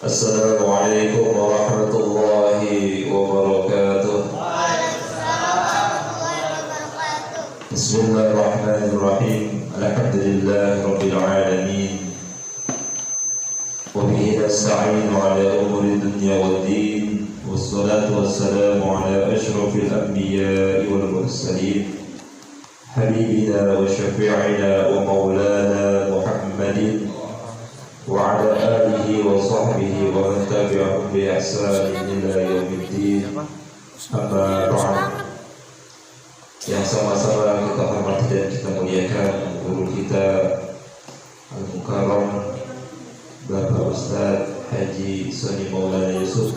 Assalamualaikum warahmatullahi wabarakatuh. Bismillahirrahmanirrahim. Alhamdulillahi rabbil alamin. Wa bihi nasta'inu ala umuri dunya waddin. Wassalatu wassalamu ala asyrafil anbiya'i wal mursalin. Habibina wa syafi'ina wa maulana Muhammadin wa ala alihi wa sahbihi wa man tabi'ahum bi ihsanin ila yaumiddin. Amma ba'd. Yang sama-sama kita hormati dan kita muliakan guru kita Al-Mukarram Bapak Ustaz Haji Soni Maulana Yusuf.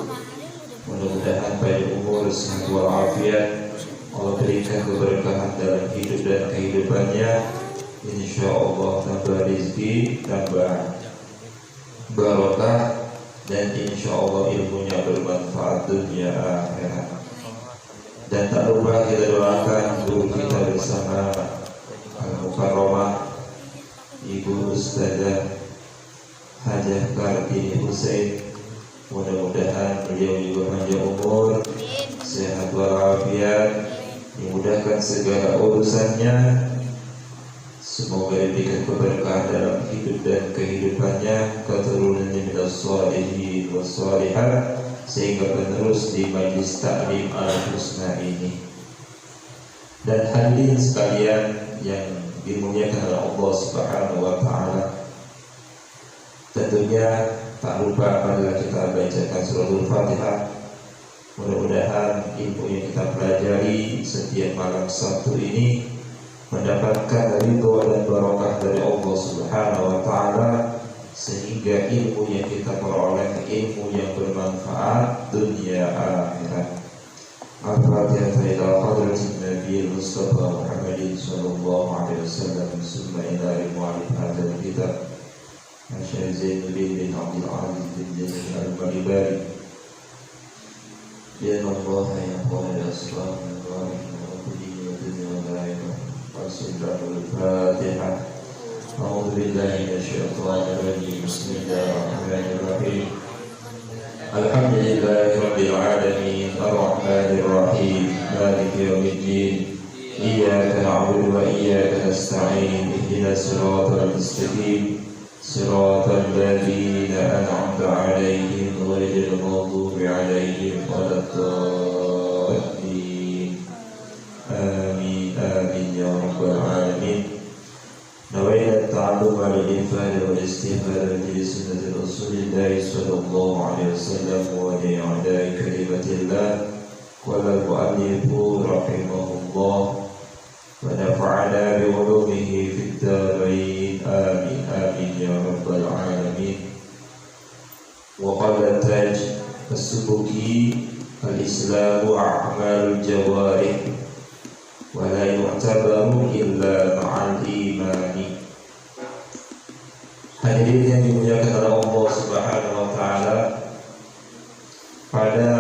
Mudah-mudahan panjang umur, sehat walafiat, Allah berikan keberkahan dalam hidup dan kehidupannya. InsyaAllah tambah rezeki, tambah barokah, dan insyaallah ilmunya bermanfaat dunia akhirat. Dan tak lupa kita doakan guru kita bersama Al-Mukarramah Ibu Ustazah Hajah Kartini Husain. Mudah-mudahan beliau juga panjang umur, sehat walafiat, dimudahkan segala urusannya. Semoga diberikan keberkahan dalam hidup dan kehidupannya, keturunannya minas shalihin was shalihat, sehingga penerus di majlis taklim al-husna ini. Dan hadirin sekalian yang dimuliakan oleh Allah Subhanahu wa taala, tentunya tak lupa apabila kita bacakan suratul Fatihah. Mudah-mudahan ilmu yang kita pelajari setiap malam Sabtu ini mendapatkan ridho dan barokah dari Allah Subhanahu wa taala, sehingga ilmu yang kita peroleh ilmu yang bermanfaat dunia akhirat. Al-Fatihah ila hadratin Nabi Mustafa Muhammadin sallallahu alaihi wasallam. Summa ila mu'allif hadzal kitab Syekh Zainuddin bin Abdul Aziz bin Jalil Al-Balibari. Ya Allah ya Allah ya Aslam wa Al-Fatihah. A'udzu billahi minasyaitonir rajim. Bismillahirrahmanirrahim. Alhamdulillahirabbil alamin, arrahmanir rahim, maliki yaumiddin. Iyyaka na'budu wa iyyaka nasta'in. Ihdinas siratal mustaqim, siratal ladzina an'amta 'alaihim ghairil maghdubi 'alaihim waladdallin. Amin amin ya rabbal alamin. Nawaitu ta'allum al-infad wal istifad bi sunnati Rasulillah sallallahu alaihi wasallam wa li'ada'i kalimatillah. Qala al-mu'allifu rahimahullah wa nafa'ana bi 'ulumihi fid darain. Amin amin ya rabbal alamin. Wa qala Taj as-Subuki, al-islamu a'malul jawarih wa la yu'tabaru illa ma'al imani. Hadirin yang dimuliakan oleh Allah Subhanahu wa taala, pada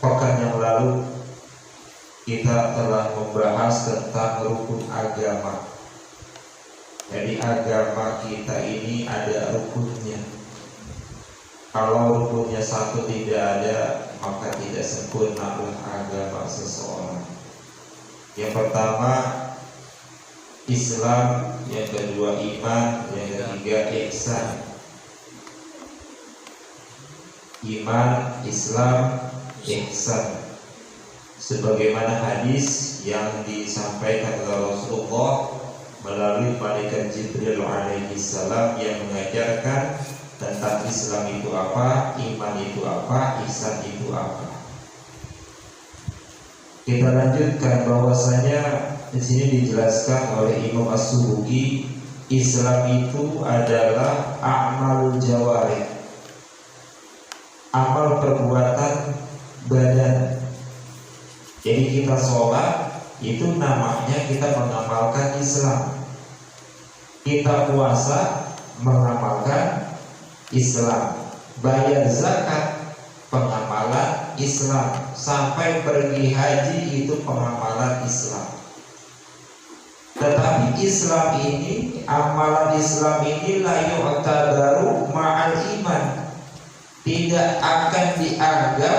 pekan yang lalu kita telah membahas tentang rukun agama. Jadi agama kita ini ada rukunnya. Kalau rukunnya satu tidak ada, maka tidak sempurnalah agama seseorang. Yang pertama Islam, yang kedua iman, yang ketiga ihsan. Iman, Islam, ihsan. Sebagaimana hadis yang disampaikan oleh Rasulullah melalui malaikat Jibril alaihi salam yang mengajarkan tentang Islam itu apa, iman itu apa, ihsan itu apa. Kita lanjutkan bahwasanya di sini dijelaskan oleh Imam As-Subuki, Islam itu adalah a'malul jawarih, amal perbuatan badan. Jadi kita sholat itu namanya kita mengamalkan Islam. Kita puasa mengamalkan Islam. Bayar zakat pengamalan Islam. Sampai pergi haji itu pengamalan Islam. Tetapi Islam ini, amalan Islam ini la yu'tabaru ma'al iman, tidak akan dianggap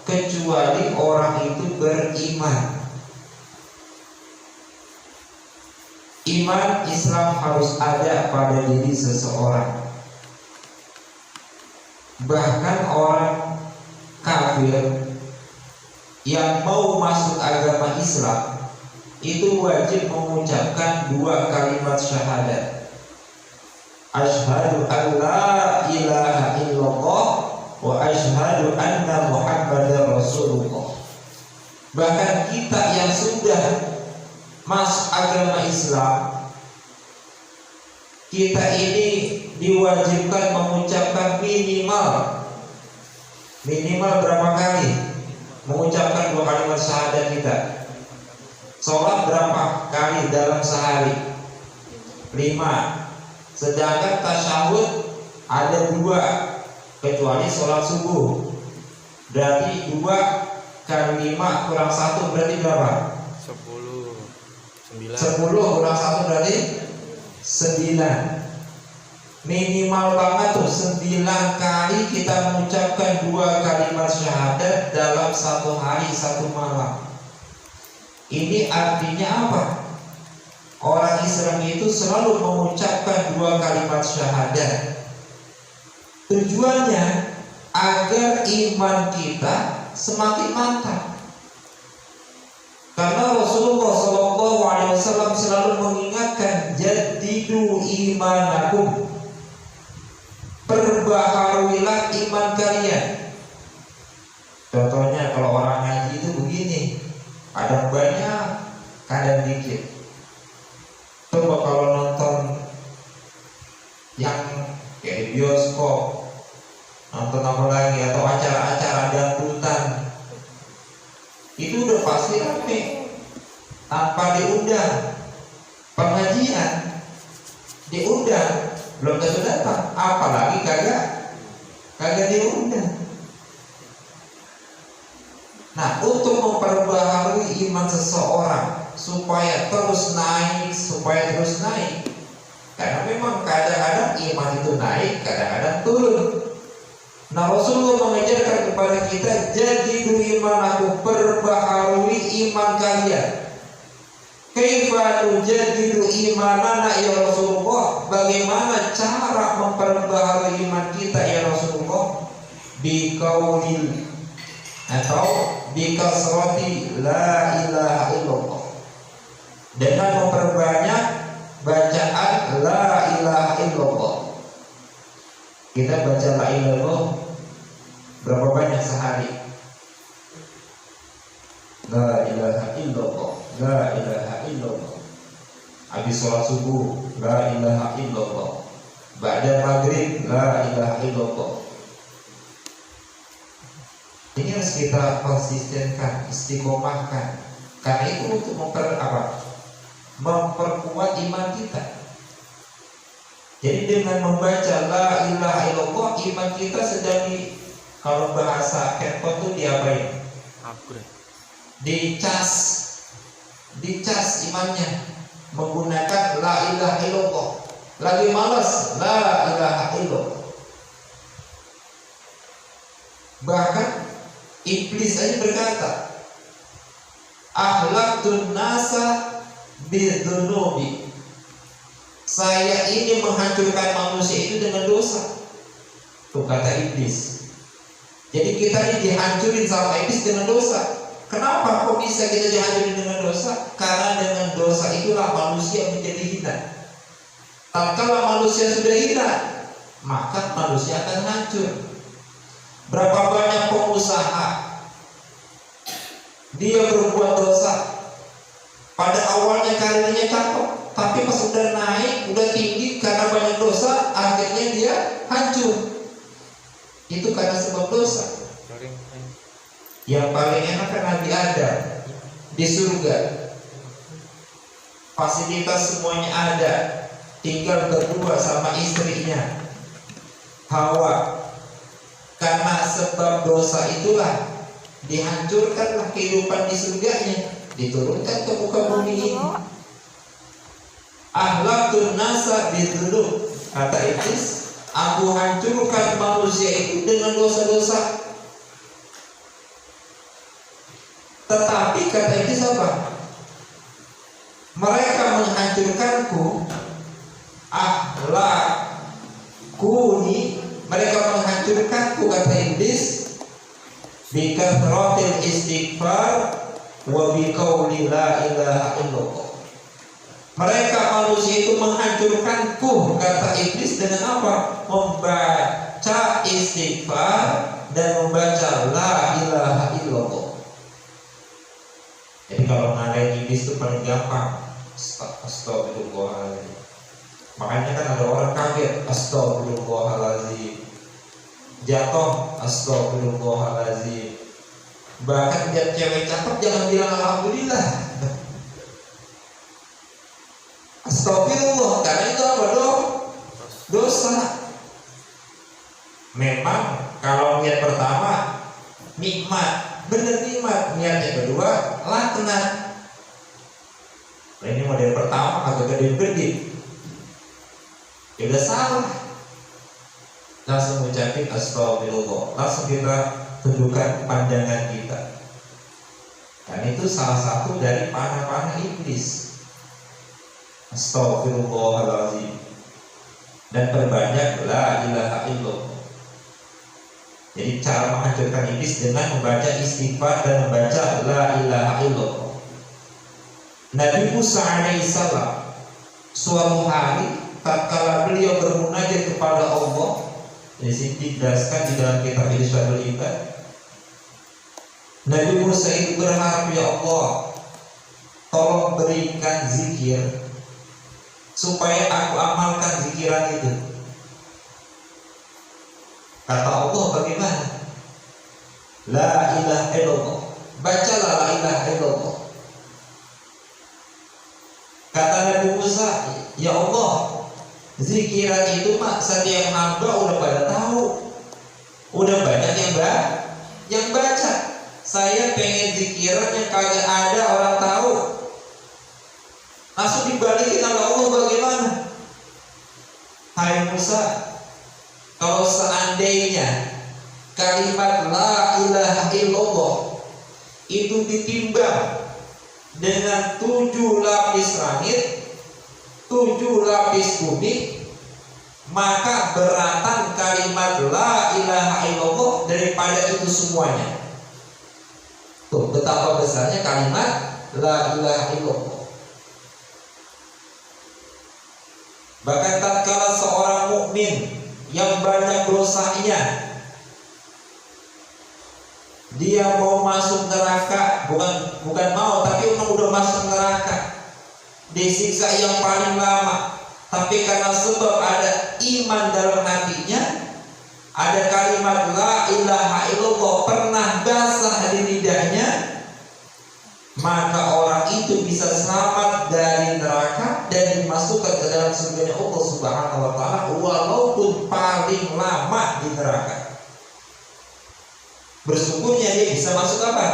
kecuali orang itu beriman. Iman Islam harus ada pada diri seseorang. Bahkan orang kafir yang mau masuk agama Islam itu wajib mengucapkan 2 kalimat syahadat. Asyhadu an la ilaha illallah wa asyhadu anna Muhammadar Rasulullah. Bahkan kita yang sudah masuk agama Islam, kita ini diwajibkan mengucapkan minimal berapa kali mengucapkan 2 kalimat syahadat kita. Sholat berapa kali dalam sehari? 5. Sedangkan tasyahud ada 2, kecuali sholat subuh. Berarti 2 kali 5 kurang 1 berarti berapa? 10 kurang 1 berarti 9. Minimal banget tuh 9 kali kita mengucapkan 2 kalimat syahadat dalam 1 hari 1 malam. Ini artinya apa? Orang Islam itu selalu mengucapkan 2 kalimat syahadat. Tujuannya agar iman kita semakin mantap. Karena Rasulullah SAW selalu mengingatkan, jadidu imanakum, perbaharuilah iman kalian. Contohnya kalau orang ngaji itu begini, kadang banyak, kadang dikit. Coba kalau nonton yang kayak di bioskop, nonton apa lagi, atau acara-acara dangdutan, itu udah pasti rame tanpa diundang. Pengajian diundang belum tentu datang, apalagi kagak diundang. Nah, untuk memperbaharui iman seseorang supaya terus naik, karena memang kadang-kadang iman itu naik, kadang-kadang turun. Nah, Rasulullah mengajarkan kepada kita, jadidu imanakum, perbaharui iman kalian. Kaifa nujadidu imanana ya Rasulullah? Bagaimana cara memperbaharui iman kita ya Rasulullah? Biqaulil atau bikasrati la ilaha illallah, dengan memperbanyak bacaan la ilaha illallah. Kita baca la ilaha illallah berapa banyak sehari? La ilaha illallah, la ilaha illallah. Habis sholat subuh, la ilaha illallah. Ba'da maghrib, la ilaha illallah. Ini harus kita konsistenkan, istiqomahkan. Karena itu untuk memperkuat iman kita. Jadi dengan membaca la ilaha illallah, iman kita sedang kalau bahasa handphone itu diapain? Upgrade. Dicas imannya menggunakan la ilaha illallah. Lagi malas, la ilaha illallah. Bahkan iblis aja berkata, akhlaqtun nasa bidzunubi, saya ini menghancurkan manusia itu dengan dosa. Tuh kata iblis. Jadi kita ini dihancurin sama iblis dengan dosa. Kenapa kok bisa kita dihancurin dengan dosa? Karena dengan dosa itulah manusia menjadi hina. Tatkala manusia sudah hina, maka manusia akan hancur. Berapa banyak pengusaha dia berbuat dosa, pada awalnya karirnya cakep, tapi pas udah naik, udah tinggi, karena banyak dosa, akhirnya dia hancur. Itu karena sebab dosa. Yang paling enak kan Nabi Adam di surga, fasilitas semuanya ada, tinggal berdua sama istrinya Hawa. Karena sebab dosa itulah dihancurkanlah kehidupan di surganya, diturunkan ke muka bumi ini. Akhlaqun nasa bidzunub, kata iblis, Aku hancurkan manusia itu dengan dosa-dosa. Tetapi kata iblis apa? Mereka menghancurkanku, mereka menghancurkanku, kata iblis, bikathratil istighfar wa biqauli la ilaha illallah. Mereka manusia itu menghancurkanku, kata iblis, dengan apa? Membaca istighfar dan membaca la ilaha illallah. Jadi kalau ngalahin iblis itu paling gampang, astagfirullahaladzim. Makanya kan ada orang kaget, astagfirullahaladzim, jatuh, astagfirullahaladzim. Bahkan lihat cewek cakep jangan bilang alhamdulillah, astagfirullah, karena itu apa dong? Dosa. Memang kalau niat pertama nikmat, bener nikmat, niat yang kedua laknat. Nah, ini model pertama agak gede-gede, ya udah salah, langsung ucapin astagfirullah, langsung kita tunjukkan pandangan kita. Dan itu salah satu dari panah-panah iblis. Astagfirullahaladzim. Dan perbanyak la ilaha illallah. Jadi cara menghancurkan iblis dengan membaca istighfar dan membaca la ilaha illallah. Nabi Musa alaihissalam suatu hari tatkala beliau bermunajat kepada Allah, di sini dijelaskan di dalam kitab Irsyadul Ibad, Nabi Musa itu berharap, ya Allah, tolong berikan zikir supaya aku amalkan zikiran itu. Kata Allah bagaimana? La ilaha illallah. Bacalah la ilaha illallah. Kata Nabi Musa, ya Allah, zikiran itu mak setiap hamba udah pada tahu, udah banyak yang baca. Saya pengen zikiran yang kagak ada orang tahu. Langsung dibalikin sama Allah, bagaimana? Hai Musa, kalau seandainya kalimat la ilaha illallah itu ditimbang dengan 7 lapis langit, 7 lapis bumi, maka beratan kalimat la ilaha illallah daripada itu semuanya. Tuh, betapa besarnya kalimat la ilaha illallah. Bahkan tatkala seorang mukmin yang banyak dosanya, dia mau masuk neraka, bukan mau, tapi udah masuk neraka, disiksa yang paling lama, tapi karena sebab ada iman dalam hatinya, ada kalimat la ilaha illallah pernah basah di lidahnya, maka orang itu bisa selamat dari neraka dan dimasukkan ke dalam surga Allah Subhanahu wa taala walaupun paling lama di neraka. Bersyukurnya dia bisa masuk apa?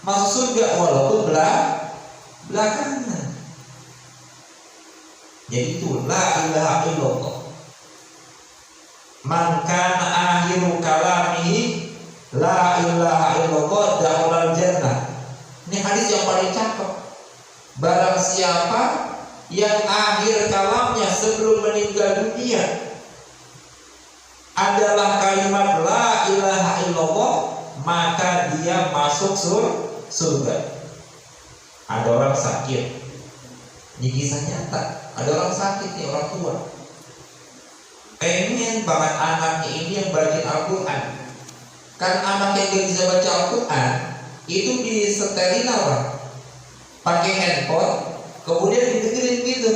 Masuk surga walaupun belakangan. Jadi itu la ilaha illallah. Man kana akhiru kalamihi la ilaha illallah dakhalal jannah. Ini hadis yang paling cakep. Barang siapa yang akhir kalamnya sebelum meninggal dunia adalah kalimat la ilaha illallah, maka dia masuk surga. Ada orang sakit, ini kisah nyata. Ada orang sakit nih, orang tua, pengen banget anaknya ini yang baca Al-Quran. Kan anak yang gak bisa baca Al-Quran itu disetelin apa? Pakai handphone, kemudian didengerin gitu.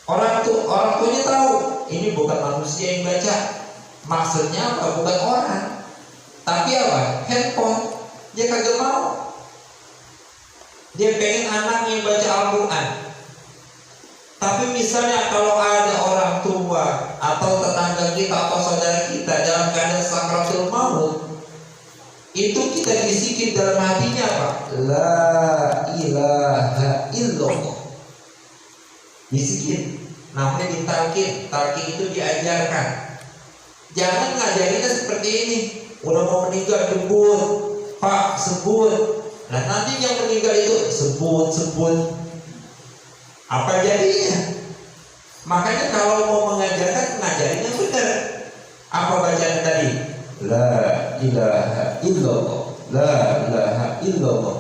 Orang tuanya tahu ini bukan manusia yang baca. Maksudnya apa? Bukan orang, tapi apa? Handphone. Dia kagak mau. Dia pengen anaknya yang baca Al-Quran. Tapi misalnya kalau ada orang tua atau tetangga kita atau saudara kita dalam keadaan sakratul maut, itu kita bisikin dalam hatinya apa? La ilaha illallah. Bisikin. namanya ditalkin. Talkin itu diajarkan. Jangan ngajarinnya seperti ini. Udah mau meninggal jemput, Pak sebut. Nah nanti yang meninggal itu sebut. Apa jadinya? Makanya kalau mau mengajarkan, ngajarin yang benar. Apa bacaan tadi? La ilaha illallah, la ilaha illallah.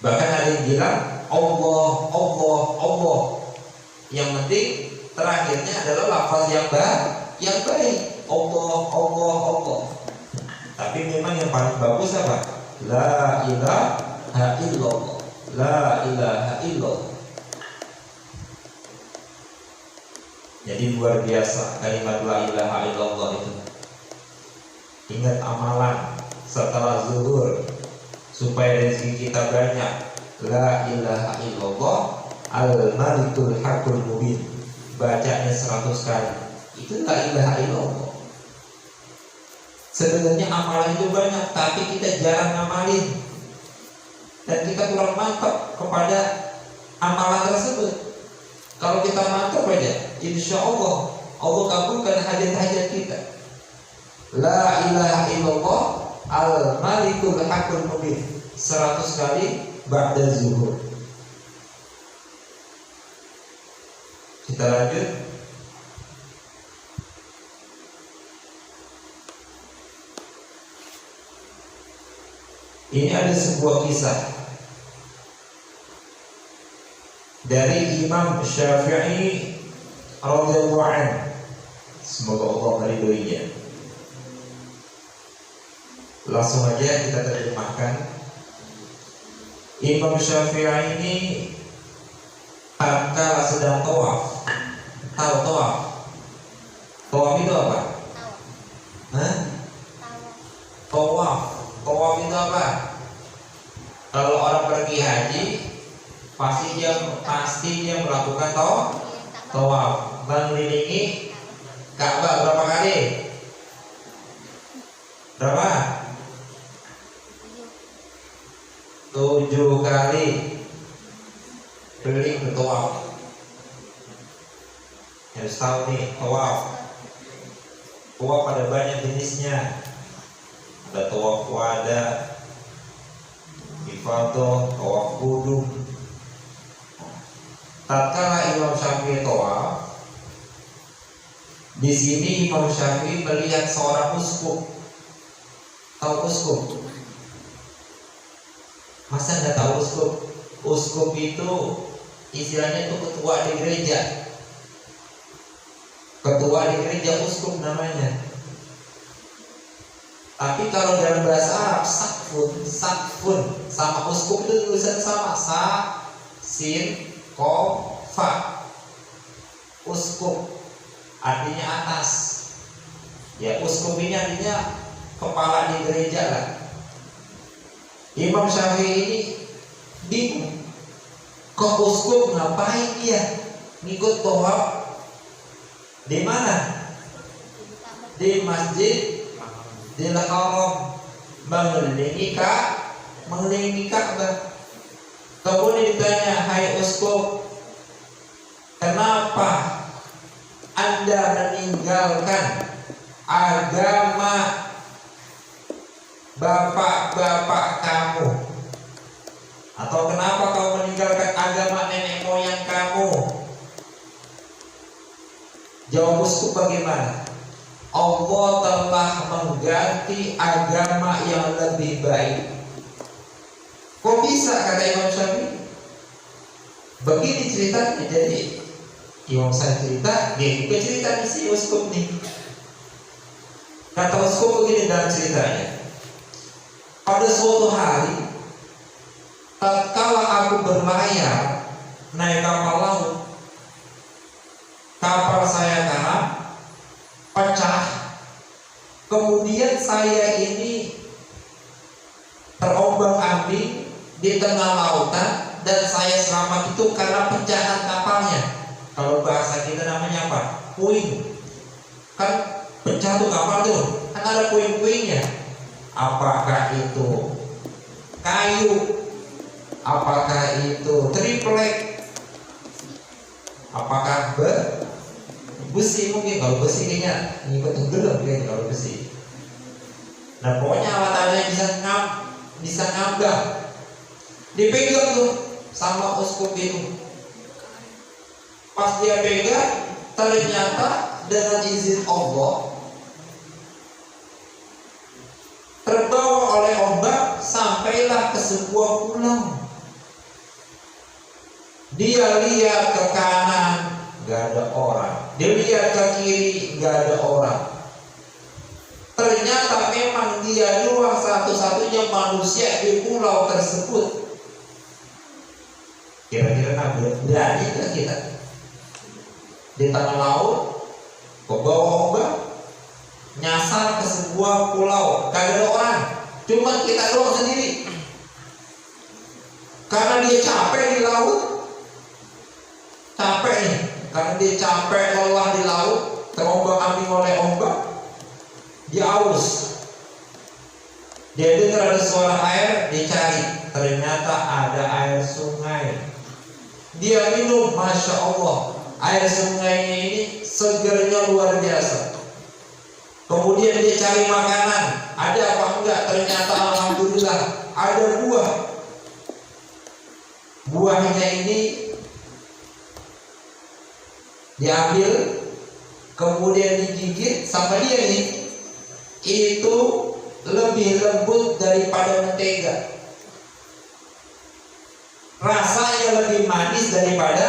Bahkan ada yang bilang Allah, Allah, Allah. Yang penting terakhirnya adalah lafaz yang baik. Allah, Allah, Allah. Tapi memang yang paling bagus apa? La ilaha illallah, la ilaha illallah. Jadi luar biasa kalimat la ilaha illallah itu. Ingat amalan setelah zuhur supaya rezeki kita banyak. La ilaha illallah al-malikul haqqul mubin. Bacanya 100 kali. Itu la ilaha illallah. Sebenarnya amalan itu banyak, tapi kita jarang ngamalin. Dan kita kurang mantap kepada amalan tersebut. Kalau kita mantap aja, insya Allah kabulkan hajat-hajat kita. La ilaha illallah al-malikul haqqul mubin 100 kali ba'da zuhur. Kita lanjut. Ini ada sebuah kisah dari Imam Syafi'i radhiyallahu anhu. Semoga Allah meridhoinya. Langsung aja kita terjemahkan. Imam Syafi'i ini tatkala sedang tawaf. Tahu tawaf? Tawaf itu apa? Tawaf. Tawaf itu apa? Kalau orang pergi haji pasti dia melakukan tawaf, mengelilingi Ka'bah berapa kali? Berapa? 7 kali keliling bertawaf. Harus tahu nih tawaf. Tawaf ada banyak jenisnya. Ada tawaf wada, ifadah, tawaf qudum. Tatkala Imam Syafi'i tawaf, di sini Imam Syafi'i melihat seorang uskup. Tahu uskup? Masa nggak tahu uskup? Uskup itu istilahnya itu ketua di gereja. Ketua di gereja uskup namanya. Tapi kalau dalam bahasa Arab sakfun sama uskup itu tulisan sama, sa, sin, ko, fa. Uskup artinya atas. Ya uskup ini artinya kepala di gereja lah. Imam Syafi'i ini bingung, kok uskup ngapain dia ngikut tawaf di mana? Di masjid Dil Haram, mengelilingi Ka'bah. Kemudian ditanya, hai uskup, kenapa Anda meninggalkan agama bapak-bapak kamu? Atau kenapa kau meninggalkan agama nenek moyang kamu? Jawab uskup bagaimana? Allah telah mengganti agama yang lebih baik. Kok bisa, kata Imam Syafi'i? Begini ceritanya. Jadi Imam Syafi'i cerita, dia juga cerita di si uskup nih. Kata uskup begini dalam ceritanya. Pada suatu hari, tatkala aku berlayar naik kapal laut, kapal saya karam pecah. Kemudian saya ini terombang-ambing di tengah lautan dan saya selamat itu karena pecahan kapalnya. Kalau bahasa kita namanya apa? Puing. Kan pecah tuh kapal tuh, kan ada puing-puingnya. Apakah itu kayu? Apakah itu triplek? Apakah besi? Mungkin kalau besi kayaknya ngikut tenggelam kayaknya kalau besi. Nah pokoknya alat-alatnya bisa ngambang, dipegang tuh sama uskup itu. Pas dia pegang, ternyata dengan izin Allah terbawa oleh ombak sampailah ke sebuah pulau. Dia lihat ke kanan, gak ada orang. Dia lihat ke kiri, gak ada orang. Ternyata memang dia doang satu-satunya manusia di pulau tersebut. Kira-kira berani gak kita di tengah laut, ke bawah ombak, nyasar ke sebuah pulau, gak ada orang, cuma kita doang sendiri. Karena dia capek di laut, capek nih, karena dia capek lelah di laut, terombang-ambing oleh ombak, dia haus. Dia dengar ada suara air, dia cari, ternyata ada air sungai. Dia minum, masya Allah, air sungainya ini segernya luar biasa. Kemudian dia cari makanan, ada apa enggak? Ternyata alhamdulillah ada buah. Buahnya ini diambil, kemudian digigit sama dia ini, itu lebih lembut daripada mentega. Rasanya lebih manis daripada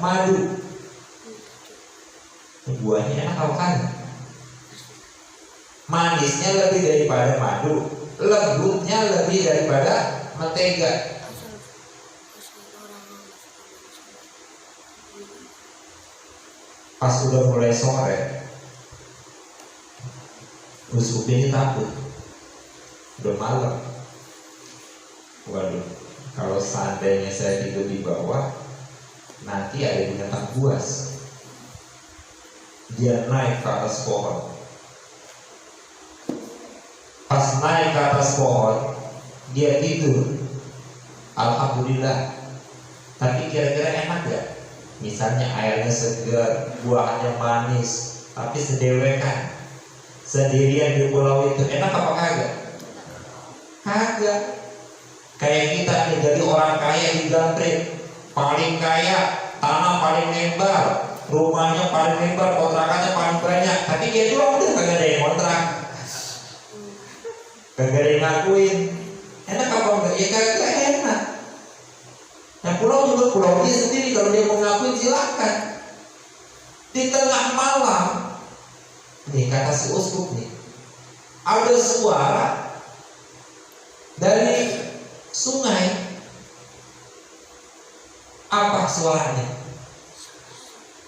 madu. Buahnya enak kan? Manisnya lebih daripada madu, lembutnya lebih daripada mentega. Pas udah mulai sore, uskup ini takut. Udah malam. Waduh, kalau seandainya saya tidur di bawah, nanti ada binatang buas. Dia naik ke atas pohon. Pas naik ke atas pohon, dia tidur. Alhamdulillah. Tapi kira-kira enak gak? Misalnya airnya segar, buahnya manis, tapi sedewekan, sendirian di pulau itu, enak apa kagak? Kagak. Kayak kita nih, jadi orang kaya di Gantrik, paling kaya, tanah paling lebar, rumahnya paling lebar, kontrakannya paling banyak, tapi dia doang udah kagak ada yang kontrak, kagak ada yang ngakuin. Enak apa enggak? Ya kagak enak. Nah pulau juga pulau dia sendiri, kalau dia mau ngakuin silakan. Di tengah malam, nih kata si uskup nih, ada suara dari sungai. Apa suaranya?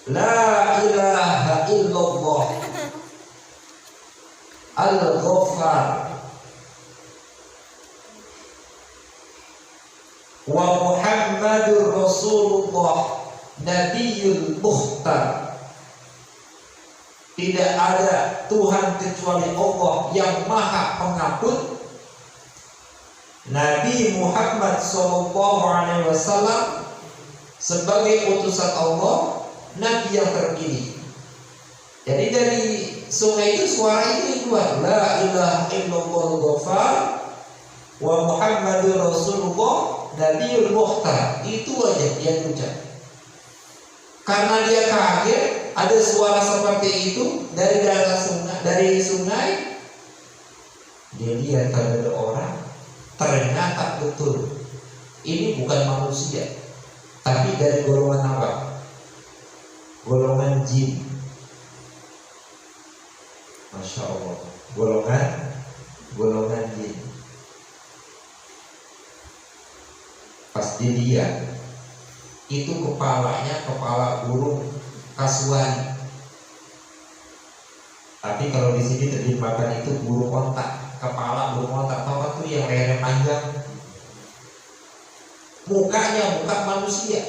La ilaha illallah al-Ghaffar wa Muhammadur Rasulullah Nabiyul Mukhtar. Tidak ada Tuhan kecuali Allah yang Maha Pengampun. Nabi Muhammad SAW sebagai utusan Allah, Nabi yang terpilih. Jadi dari sungai itu suara ini keluar, la ilaha illallah al-Ghaffar wa Muhammadur Rasulullah Nabiyul Mukhtar. Itu aja dia ucap. Karena dia kaget ada suara seperti itu dari dalam sungai, dia lihat ada orang. Ternyata betul ini bukan manusia, tapi dari golongan apa? Golongan jin. Masya Allah, golongan jin. Pas dilihat, itu kepalanya kepala burung kasuari. Tapi kalau di sini terjemahkan itu burung ontak. Kepala burung ontak, tahu tuh yang lehernya panjang. Mukanya muka manusia,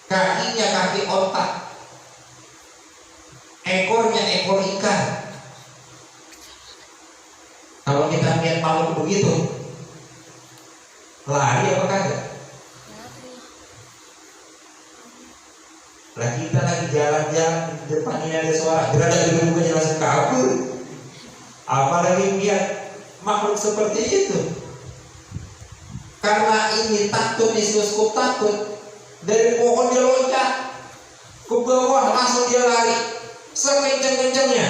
kakinya kaki ontak, ekornya ekor ikan. Kalau kita lihat makhluk begitu, lari apa kagak? Lah kita lagi jalan-jalan di depan ini ada suara gerada gedung-gedung langsung kabur. Apalagi lihat makhluk seperti itu. Karena ini takut, si uskup takut, dari pohon dia loncat ke bawah, langsung dia lari sekencang-kencangnya.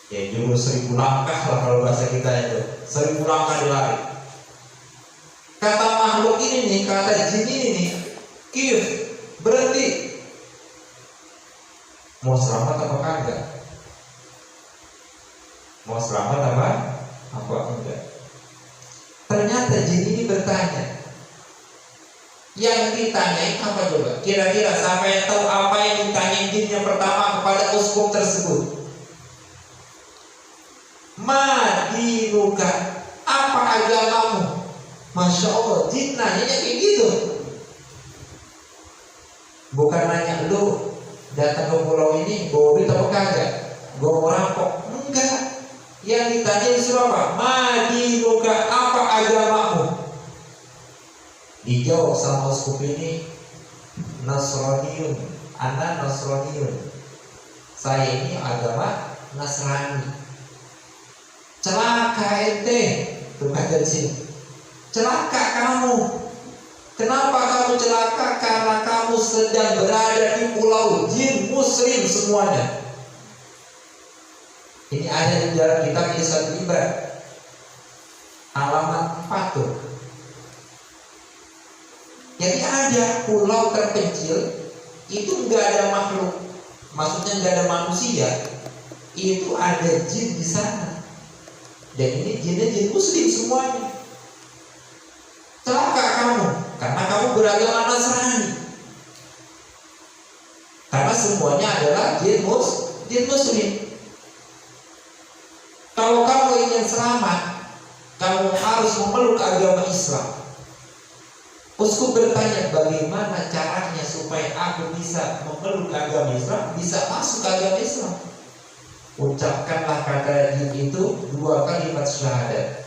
Ya jurus 1000 langkah lah kalau bahasa kita itu, 1000 langkah dia lari. Kata makhluk ini nih, kata jin ini nih, kif, berhenti. Mau selamat apa kagak? Mau selamat apa enggak? Ternyata jin ini bertanya. Yang ditanyain apa coba? Kira-kira siapa yang tahu apa yang ditanyain jin yang pertama kepada uskup tersebut? Madinuka, apa agamamu? Masya Allah, jin nanya kayak gitu. Bukan nanya lu datang ke pulau ini bawa duit apa kagak? Gua mau rampok. Enggak. Yang ditanya disuruh apa? Madinuka, apa agamamu? Dijawab sama uskup ini, Nasraniyun, ana Nasraniyun. Saya ini agama Nasrani. Celaka ente, tuh kata sini. Celaka kamu. Kenapa kamu celaka? Karena kamu sedang berada di pulau jin muslim semuanya. Ini ada di dalam kitab Kisah Ibad halaman 4 tuh. Jadi ada pulau terpencil itu nggak ada makhluk, maksudnya nggak ada manusia, itu ada jin di sana. Dan ini jinnya jin muslim semuanya. Celaka kamu, karena kamu beragama Nasrani. Karena semuanya adalah jin muslim. Kalau kamu ingin selamat, kamu harus memeluk agama Islam. Uskup bertanya, bagaimana caranya supaya aku bisa memeluk agama Islam, bisa masuk agama Islam? Ucapkanlah kata jin itu 2 kalimat syahadat.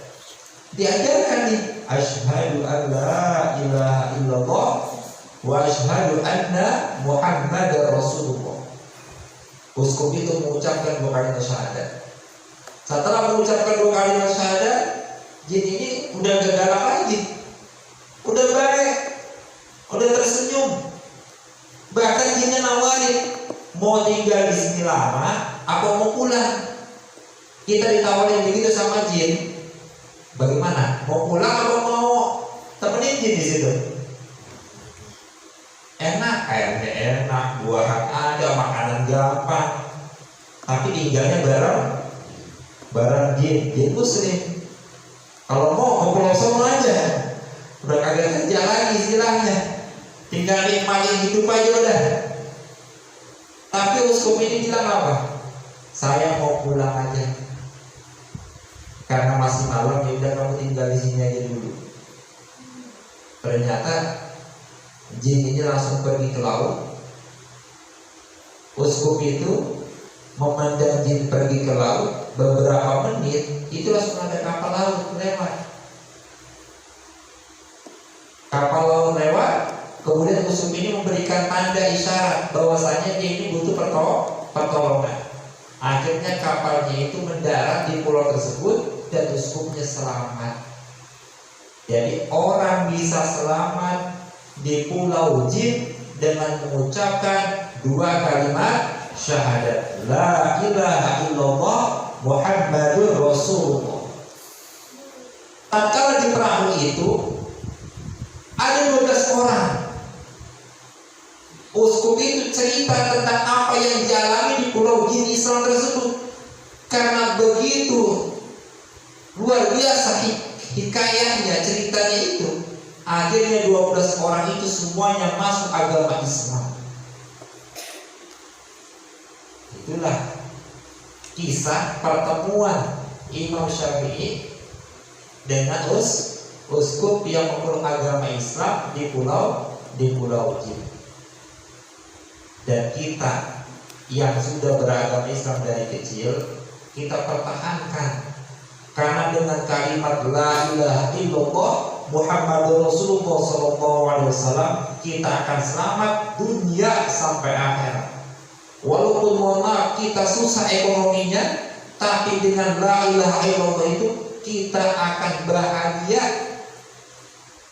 Diajarkan nih, asyhadu an la ilaha illallah wa asyhadu anna Muhammadar Rasulullah. Uskup itu mengucapkan 2 kalimat syahadat. Setelah mengucapkan 2 kalimat syahadat, jin ini udah gak galak lagi, udah baik, udah tersenyum. Bahkan jinnya nawarin, mau tinggal di sini lama, apa mau pulang? Kita ditawarin begitu sama jin. Bagaimana? Mau pulang atau mau temenin jin di situ? Enak, airnya enak, buahan ada, makanan gampang. Tapi tinggalnya bareng jin muslim. Kalau mau ke Pulau Sono aja, udah kagak kerja lagi istilahnya, tinggal nikmatin hidup aja udah. Tapi uskup ini bilang apa? Saya mau pulang aja, karena masih malam, ya udah kamu tinggal di sini aja dulu. Ternyata jin ini langsung pergi ke laut. Uskup itu memandang jin pergi ke laut. Beberapa menit itu langsung ada kapal laut lewat. Kapal laut lewat, kemudian uskup ini memberikan tanda isyarat bahwasanya dia ini butuh pertolongan. Akhirnya kapalnya itu mendarat di pulau tersebut dan uskupnya selamat. Jadi orang bisa selamat di pulau jin dengan mengucapkan 2 kalimat syahadat, la ilaha illallah Muhammadur Rasulullah. Tatkala di perahu itu ada 12 orang. Uskup itu cerita tentang apa yang dialami di pulau jin Islam tersebut. Karena begitu luar biasa hikayahnya, ceritanya itu, akhirnya 12 orang itu semuanya masuk agama Islam. Itulah kisah pertemuan Imam Syafi'i dengan uskup yang memeluk agama Islam di pulau jin. Dan kita yang sudah beragama Islam dari kecil, kita pertahankan, karena dengan kalimat la ilaha illallah Muhammadur Rasulullah SAW, kita akan selamat dunia sampai akhirat. Walaupun mohon maaf kita susah ekonominya, tapi dengan la ilaha illallah itu kita akan bahagia.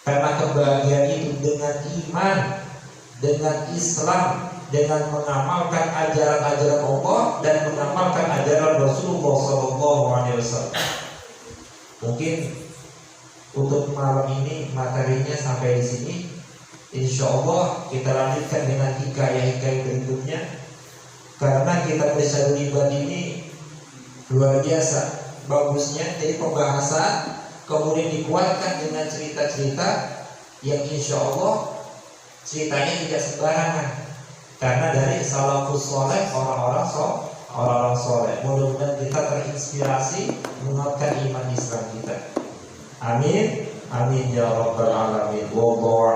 Karena kebahagiaan itu dengan iman, dengan Islam, dengan mengamalkan ajaran-ajaran Allah dan mengamalkan ajaran Rasulullah SAW. Mungkin untuk malam ini materinya sampai di sini. Insya Allah kita lanjutkan dengan hikayah-hikayah berikutnya. Karena kita Syarul Ibad ini luar biasa bagusnya. Jadi pembahasan kemudian dikuatkan dengan cerita-cerita yang insya Allah ceritanya tidak sembarangan. Karena dari salafus soleh, orang-orang soleh. Mudah-mudahan kita terinspirasi menguatkan iman Islam kita. Amin, amin ya rabbal alamin. Wallahu